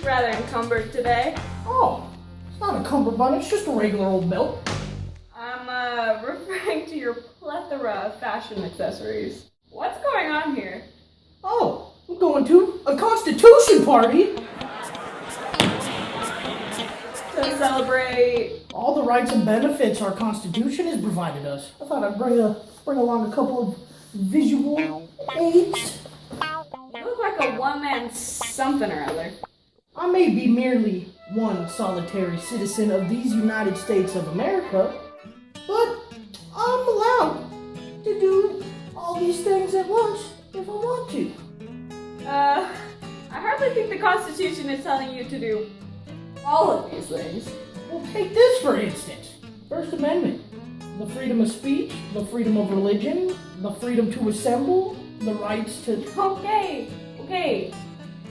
rather encumbered today. Oh, it's not a cummerbund, it's just a regular old belt. I'm referring to your plethora of fashion accessories. What's going on here? Oh, I'm going to a Constitution party To celebrate... all the rights and benefits our Constitution has provided us. I thought I'd bring along a couple of visual aids. You look like a one-man something or other. I may be merely one solitary citizen of these United States of America, but I'm allowed to do all these things at once if I want to. I hardly think the Constitution is telling you to do all of these things. Well, take this for instance. First Amendment. The freedom of speech, the freedom of religion, the freedom to assemble, the rights to... Okay,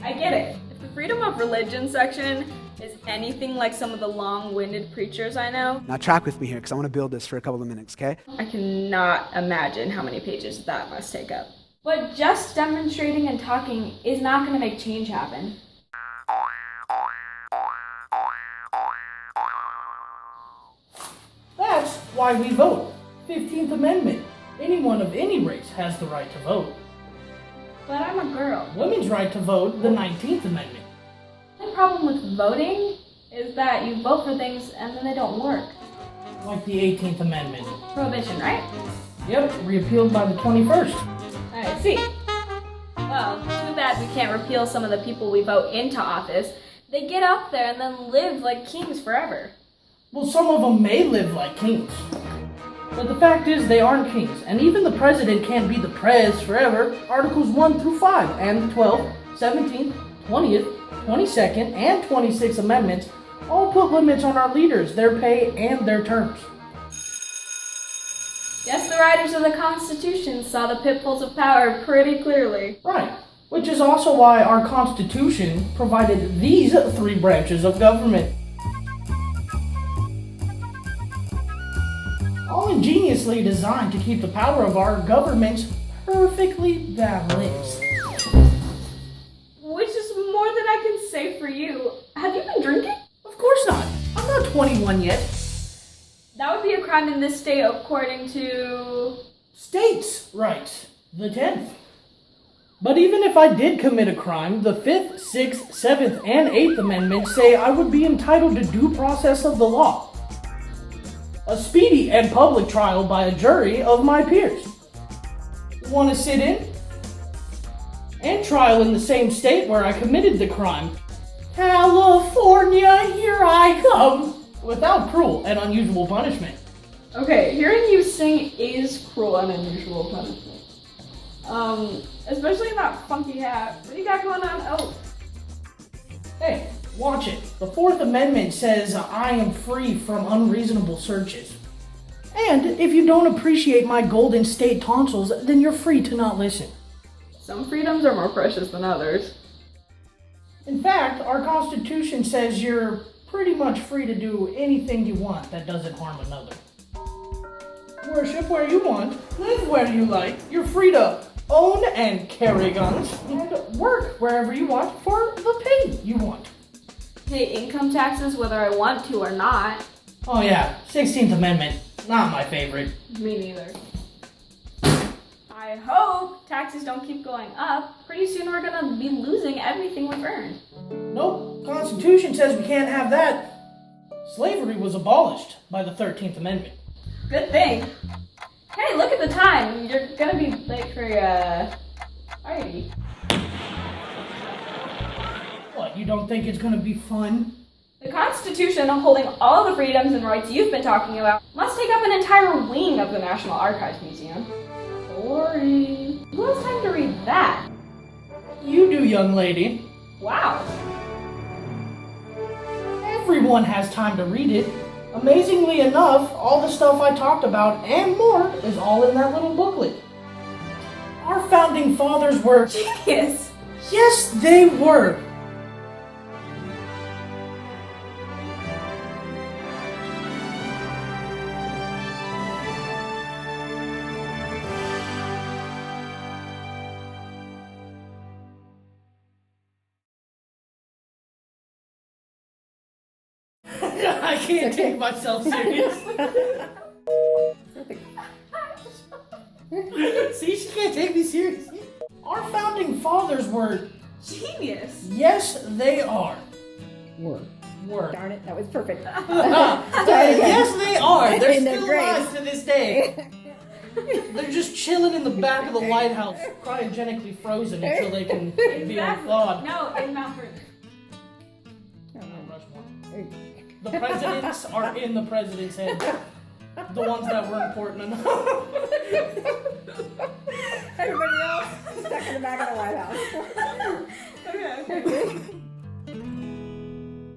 I get it. If the freedom of religion section is anything like some of the long-winded preachers I know, Now track with me here, because I want to build this for a couple of minutes, okay? I cannot imagine how many pages that must take up. But just demonstrating and talking is not going to make change happen. That's why we vote. 15th Amendment. Anyone of any race has the right to vote. But I'm a girl. Women's right to vote, the 19th Amendment. The problem with voting is that you vote for things and then they don't work. Like the 18th Amendment. Prohibition, right? Yep, repealed by the 21st. I see. Well, too bad we can't repeal some of the people we vote into office. They get up there and then live like kings forever. Well, some of them may live like kings. But the fact is, they aren't kings, and even the president can't be the prez forever. Articles 1 through 5 and the 12th, 17th, 20th, 22nd, and 26th Amendments all put limits on our leaders, their pay, and their terms. Guess the writers of the Constitution saw the pitfalls of power pretty clearly. Right, which is also why our Constitution provided these three branches of government. All ingeniously designed to keep the power of our governments perfectly balanced. Which is more than I can say for you. Have you been drinking? Of course not. I'm not 21 yet. That would be a crime in this state according to... States' rights, the 10th. But even if I did commit a crime, the 5th, 6th, 7th, and 8th Amendments say I would be entitled to due process of the law. A speedy and public trial by a jury of my peers. Want to sit in? And trial in the same state where I committed the crime. California, here I come! Without cruel and unusual punishment. Okay, hearing you sing is cruel and unusual punishment. Especially in that funky hat. What do you got going on? Oh. Hey, watch it. The 4th Amendment says I am free from unreasonable searches. And if you don't appreciate my Golden State tonsils, then you're free to not listen. Some freedoms are more precious than others. In fact, our Constitution says you're pretty much free to do anything you want that doesn't harm another. Worship where you want, live where you like, you're free to own and carry guns, and work wherever you want for the pay you want. Pay income taxes whether I want to or not. Oh yeah, 16th Amendment, not my favorite. Me neither. I hope taxes don't keep going up. Pretty soon we're gonna be losing everything we've earned. Nope, Constitution says we can't have that. Slavery was abolished by the 13th Amendment. Good thing. Hey, look at the time. You're gonna be late for your party. What, you don't think it's gonna be fun? The Constitution, holding all the freedoms and rights you've been talking about, must take up an entire wing of the National Archives Museum. Boring. Who has time to read that? You do, young lady. Wow. Everyone has time to read it. Amazingly enough, all the stuff I talked about and more is all in that little booklet. Our founding fathers were... Genius. Yes, they were. I can't take myself seriously. See, she can't take me seriously. Our founding fathers were... Genius. Yes, they are. Were. Darn it, that was perfect. Yes, they are. They're In their still graves. alive to this day. They're just chilling in the back of the White House, cryogenically frozen until they can be unthawed. No, in Mount Vernon. The presidents are in the president's head. The ones that were important enough. Everybody else stuck in the back of the White House. Okay.